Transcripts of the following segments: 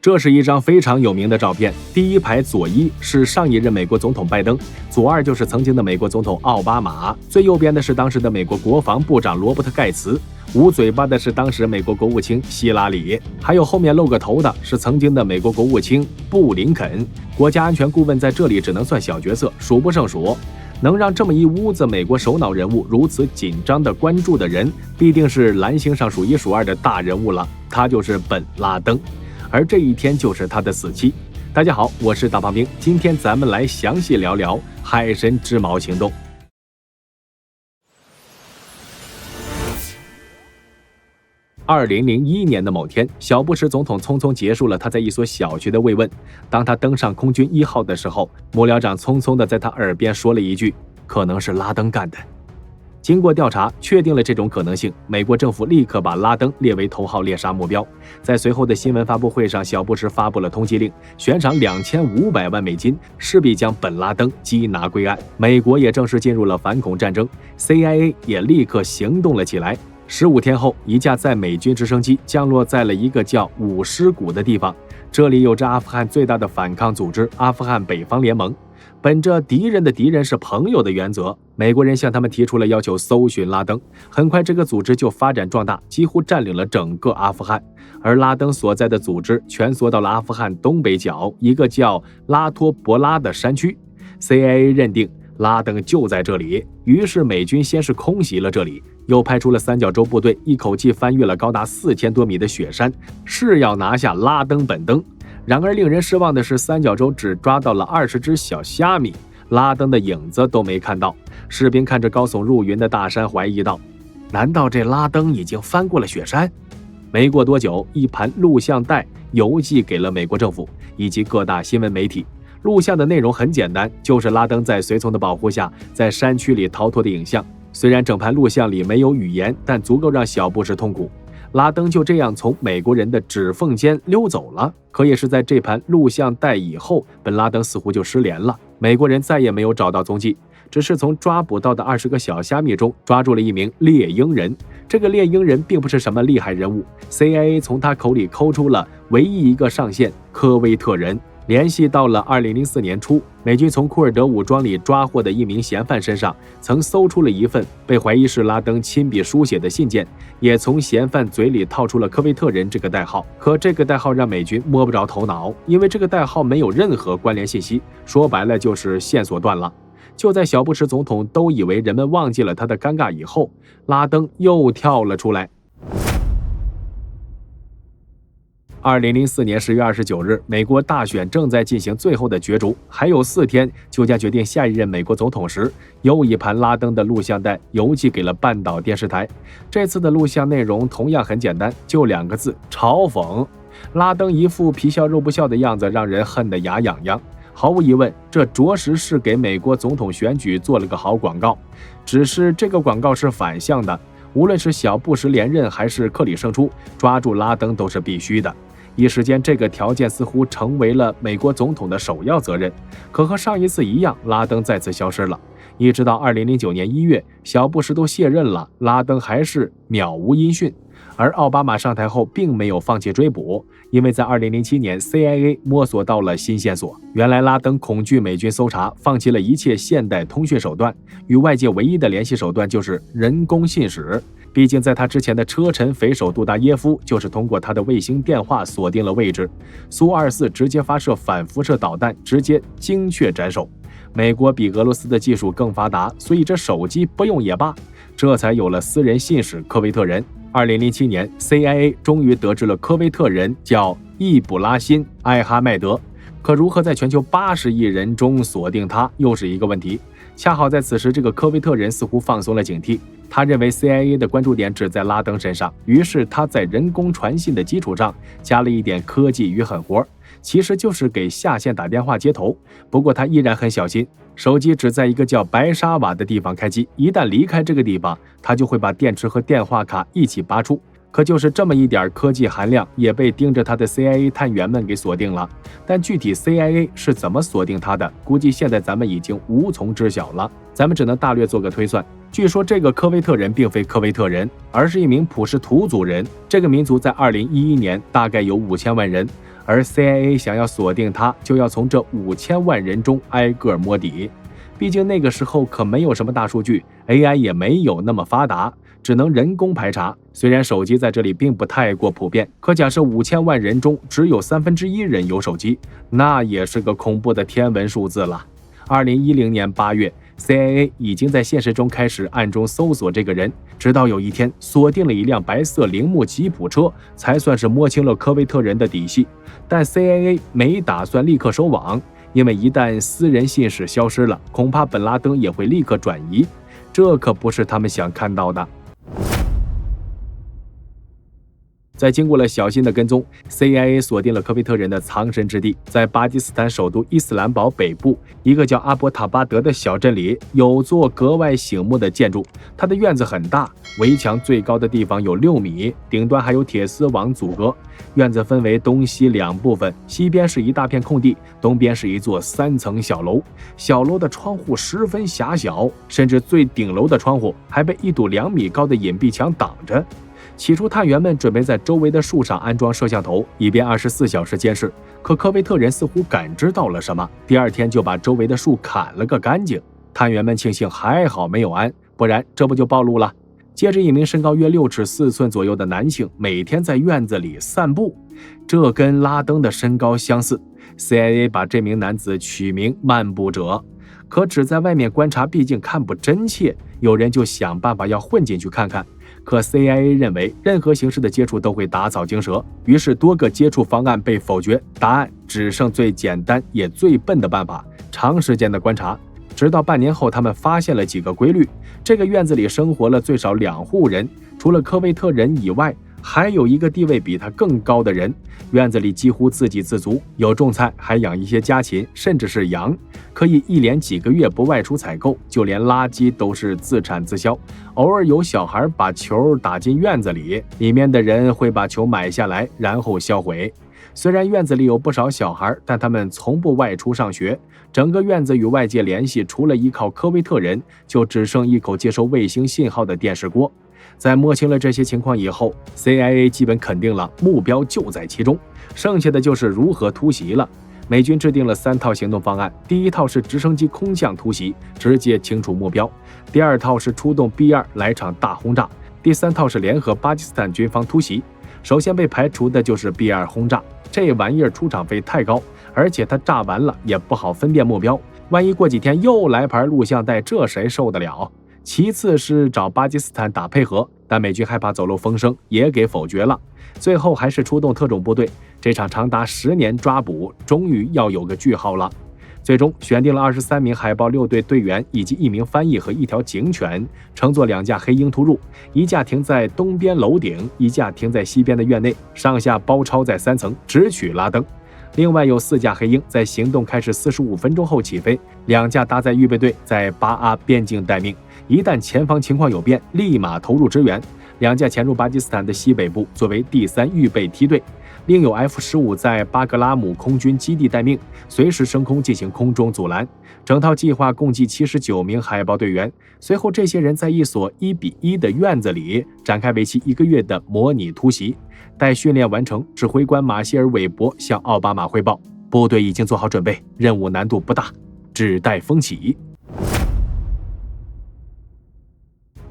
这是一张非常有名的照片，第一排左一是上一任美国总统拜登，左二就是曾经的美国总统奥巴马，最右边的是当时的美国国防部长罗伯特盖茨，捂嘴巴的是当时美国国务卿希拉里，还有后面露个头的是曾经的美国国务卿布林肯。国家安全顾问在这里只能算小角色，数不胜数。能让这么一屋子美国首脑人物如此紧张的关注的人，必定是蓝星上数一数二的大人物了，他就是本拉登。而这一天就是他的死期。大家好，我是大胖兵，今天咱们来详细聊聊海参织毛行动。2001年的某天，小布什总统匆匆结束了他在一所小学的慰问。当他登上空军1号的时候，幕僚长匆匆地在他耳边说了一句：“可能是拉登干的。”经过调查，确定了这种可能性，美国政府立刻把拉登列为头号猎杀目标。在随后的新闻发布会上，小布什发布了通缉令，悬赏2500万美金，势必将本拉登缉拿归案。美国也正式进入了反恐战争 ，CIA 也立刻行动了起来。15天后，一架载美军直升机降落在了一个叫五狮谷的地方，这里有着阿富汗最大的反抗组织阿富汗北方联盟。本着敌人的敌人是朋友的原则，美国人向他们提出了要求，搜寻拉登。很快这个组织就发展壮大，几乎占领了整个阿富汗，而拉登所在的组织蜷缩到了阿富汗东北角一个叫拉托博拉的山区。 CIA 认定拉登就在这里，于是美军先是空袭了这里，又派出了三角洲部队，一口气翻越了高达4000多米的雪山，是要拿下拉登本登。然而令人失望的是，三角洲只抓到了20只小虾米，拉登的影子都没看到。士兵看着高耸入云的大山，怀疑道：难道这拉登已经翻过了雪山？没过多久，一盘录像带邮寄给了美国政府以及各大新闻媒体。录像的内容很简单，就是拉登在随从的保护下在山区里逃脱的影像。虽然整盘录像里没有语言，但足够让小布什痛苦。拉登就这样从美国人的指缝间溜走了。可也是在这盘录像带以后，本拉登似乎就失联了，美国人再也没有找到踪迹，只是从抓捕到的20个小虾米中抓住了一名猎鹰人。这个猎鹰人并不是什么厉害人物， CIA 从他口里抠出了唯一一个上线科威特人。联系到了2004年初，美军从库尔德武装里抓获的一名嫌犯身上，曾搜出了一份被怀疑是拉登亲笔书写的信件，也从嫌犯嘴里套出了科威特人这个代号。可这个代号让美军摸不着头脑，因为这个代号没有任何关联信息，说白了就是线索断了。就在小布什总统都以为人们忘记了他的尴尬以后，拉登又跳了出来。2004年10月29日，美国大选正在进行最后的角逐，还有4天就将决定下一任美国总统时，又一盘拉登的录像带邮寄给了半岛电视台。这次的录像内容同样很简单，就2个字：嘲讽。拉登一副皮笑肉不笑的样子，让人恨得牙痒痒。毫无疑问，这着实是给美国总统选举做了个好广告。只是这个广告是反向的，无论是小布什连任还是克里胜出，抓住拉登都是必须的。一时间，这个条件似乎成为了美国总统的首要责任。可和上一次一样，拉登再次消失了。一直到2009年1月，小布什都卸任了，拉登还是渺无音讯。而奥巴马上台后并没有放弃追捕，因为在2007年 CIA 摸索到了新线索。原来拉登恐惧美军搜查，放弃了一切现代通讯手段，与外界唯一的联系手段就是人工信使。毕竟在他之前的车臣匪首杜达耶夫就是通过他的卫星电话锁定了位置，苏24直接发射反辐射导弹，直接精确斩首。美国比俄罗斯的技术更发达，所以这手机不用也罢，这才有了私人信使科威特人。2007年 CIA 终于得知了科威特人叫易卜拉欣·艾哈迈德，可如何在全球80亿人中锁定他又是一个问题。恰好在此时，这个科威特人似乎放松了警惕，他认为 CIA 的关注点只在拉登身上，于是他在人工传信的基础上加了一点科技与狠活，其实就是给下线打电话接头。不过他依然很小心，手机只在一个叫白沙瓦的地方开机，一旦离开这个地方，他就会把电池和电话卡一起拔出。可就是这么一点科技含量，也被盯着他的 CIA 探员们给锁定了。但具体 CIA 是怎么锁定他的，估计现在咱们已经无从知晓了。咱们只能大略做个推算。据说这个科威特人并非科威特人，而是一名普什图族人。这个民族在2011年大概有5000万人，而 CIA 想要锁定他，就要从这5000万人中挨个摸底。毕竟那个时候可没有什么大数据， AI 也没有那么发达，只能人工排查。虽然手机在这里并不太过普遍，可假设5000万人中只有1/3人有手机，那也是个恐怖的天文数字了。2010年8月， CIA 已经在现实中开始暗中搜索这个人，直到有一天锁定了一辆白色铃木吉普车，才算是摸清了科威特人的底细。但 CIA 没打算立刻收网，因为一旦私人信使消失了，恐怕本拉登也会立刻转移，这可不是他们想看到的。在经过了小心的跟踪， CIA 锁定了科威特人的藏身之地，在巴基斯坦首都伊斯兰堡北部一个叫阿伯塔巴德的小镇里，有座格外醒目的建筑。它的院子很大，围墙最高的地方有6米，顶端还有铁丝网阻隔。院子分为东西2部分，西边是一大片空地，东边是一座3层小楼。小楼的窗户十分狭小，甚至最顶楼的窗户还被一堵2米高的隐蔽墙挡着。起初探员们准备在周围的树上安装摄像头，以便24小时监视，可科威特人似乎感知到了什么，第二天就把周围的树砍了个干净。探员们庆幸还好没有安，不然这不就暴露了。接着一名身高约6尺4寸左右的男性每天在院子里散步，这跟拉登的身高相似。 CIA 把这名男子取名漫步者，可只在外面观察毕竟看不真切，有人就想办法要混进去看看。可 CIA 认为任何形式的接触都会打草惊蛇，于是多个接触方案被否决，答案只剩最简单也最笨的办法：长时间的观察。直到半年后，他们发现了几个规律：这个院子里生活了最少2户人，除了科威特人以外，还有一个地位比他更高的人。院子里几乎自给自足，有种菜，还养一些家禽，甚至是羊，可以一连几个月不外出采购，就连垃圾都是自产自销。偶尔有小孩把球打进院子里，里面的人会把球买下来，然后销毁。虽然院子里有不少小孩，但他们从不外出上学。整个院子与外界联系，除了依靠科威特人，就只剩一口接收卫星信号的电视锅。在摸清了这些情况以后， CIA 基本肯定了目标就在其中，剩下的就是如何突袭了。美军制定了3套行动方案，第一套是直升机空降突袭，直接清除目标；第二套是出动 B-2来场大轰炸；第3套是联合巴基斯坦军方突袭。首先被排除的就是 B-2轰炸，这玩意儿出场费太高，而且它炸完了也不好分辨目标，万一过几天又来盘录像带，这谁受得了？其次是找巴基斯坦打配合，但美军害怕走漏风声，也给否决了。最后还是出动特种部队，这场长达10年抓捕终于要有个句号了。最终选定了23名海豹6队队员以及1名翻译和1条警犬，乘坐2架黑鹰突入，一架停在东边楼顶，一架停在西边的院内，上下包抄在3层，直取拉登。另外有4架黑鹰在行动开始45分钟后起飞，2架搭载预备队在巴阿边境待命，一旦前方情况有变，立马投入支援。2架潜入巴基斯坦的西北部，作为第3预备梯队。另有 F-15在巴格拉姆空军基地待命，随时升空进行空中阻拦。整套计划共计79名海豹队员。随后，这些人在一所1:1的院子里展开为期1个月的模拟突袭。待训练完成，指挥官马歇尔·韦伯向奥巴马汇报，部队已经做好准备，任务难度不大，只待风起。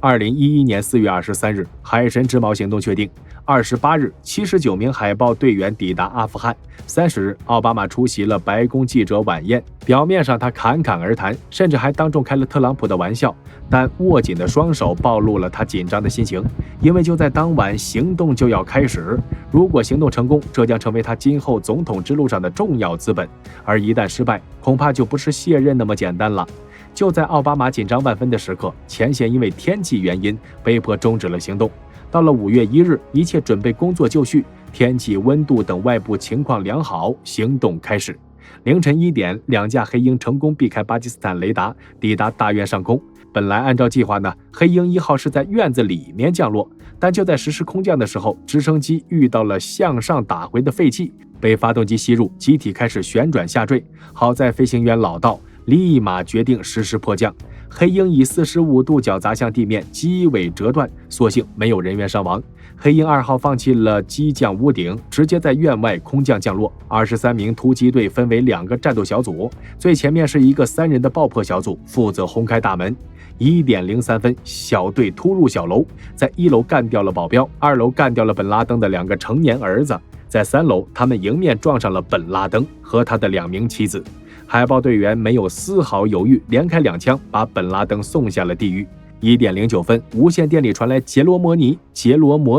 2011年4月23日，海神之矛行动确定。28日，79名海豹队员抵达阿富汗。30日，奥巴马出席了白宫记者晚宴，表面上他侃侃而谈，甚至还当众开了特朗普的玩笑，但握紧的双手暴露了他紧张的心情，因为就在当晚，行动就要开始。如果行动成功，这将成为他今后总统之路上的重要资本，而一旦失败，恐怕就不是卸任那么简单了。就在奥巴马紧张万分的时刻，前线因为天气原因被迫终止了行动。到了5月1日，一切准备工作就绪，天气、温度等外部情况良好，行动开始。凌晨1点，2架黑鹰成功避开巴基斯坦雷达，抵达大院上空。本来按照计划呢，黑鹰1号是在院子里面降落，但就在实施空降的时候，直升机遇到了向上打回的废气，被发动机吸入，机体开始旋转下坠。好在飞行员老道，立马决定实施迫降。黑鹰以45度角砸向地面，机尾折断，所幸没有人员伤亡。黑鹰2号放弃了机降屋顶，直接在院外空降降落。23名突击队分为2个战斗小组，最前面是一个3人的爆破小组，负责轰开大门。1点03分，小队突入小楼，在1楼干掉了保镖，2楼干掉了本拉登的2个成年儿子，在3楼他们迎面撞上了本拉登和他的2名妻子。海豹队员没有丝毫犹豫，连开2枪，把本拉登送下了地狱。1点09分，无线电里传来杰罗摩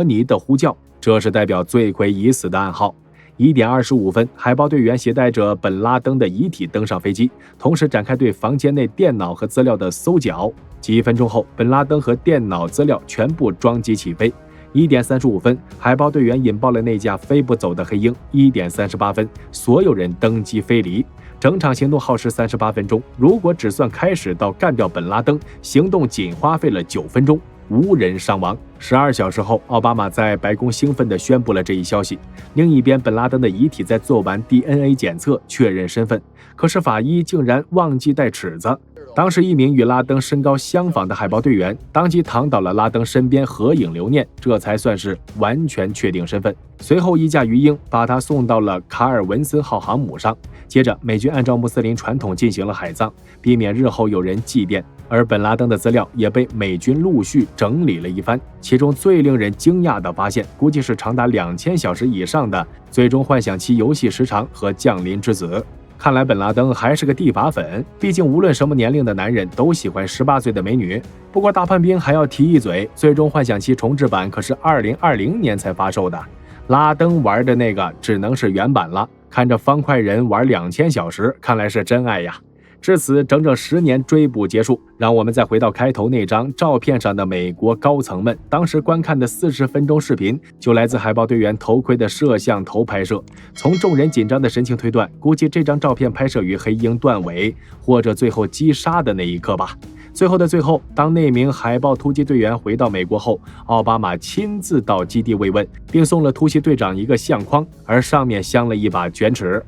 尼的呼叫，这是代表罪魁已死的暗号。1点25分，海豹队员携带着本拉登的遗体登上飞机，同时展开对房间内电脑和资料的搜缴。几分钟后，本拉登和电脑资料全部装机起飞。1点35分，海豹队员引爆了那架飞不走的黑鹰。1点38分，所有人登机飞离。整场行动耗时38分钟，如果只算开始到干掉本拉登，行动仅花费了9分钟，无人伤亡。12小时后，奥巴马在白宫兴奋地宣布了这一消息。另一边，本拉登的遗体在做完 DNA 检测确认身份，可是法医竟然忘记带尺子。当时一名与拉登身高相仿的海豹队员当即躺到了拉登身边合影留念，这才算是完全确定身份。随后一架鱼鹰把他送到了卡尔文森号航母上，接着美军按照穆斯林传统进行了海葬，避免日后有人祭奠。而本拉登的资料也被美军陆续整理了一番，其中最令人惊讶的发现，估计是长达2000小时以上的最终幻想七游戏时长和降临之子。看来本拉登还是个地法粉，毕竟无论什么年龄的男人都喜欢18岁的美女。不过大胖兵还要提一嘴，最终幻想七重制版可是2020年才发售的，拉登玩的那个只能是原版了。看着方块人玩2000小时，看来是真爱呀。至此，整整10年追捕结束，让我们再回到开头那张照片上的美国高层们。当时观看的40分钟视频，就来自海豹队员头盔的摄像头拍摄。从众人紧张的神情推断，估计这张照片拍摄于黑鹰断尾或者最后击杀的那一刻吧。最后的最后，当那名海豹突击队员回到美国后，奥巴马亲自到基地慰问，并送了突袭队长一个相框，而上面镶了一把卷尺。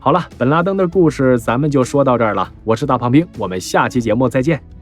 好了，本拉登的故事咱们就说到这儿了。我是大胖兵，我们下期节目再见。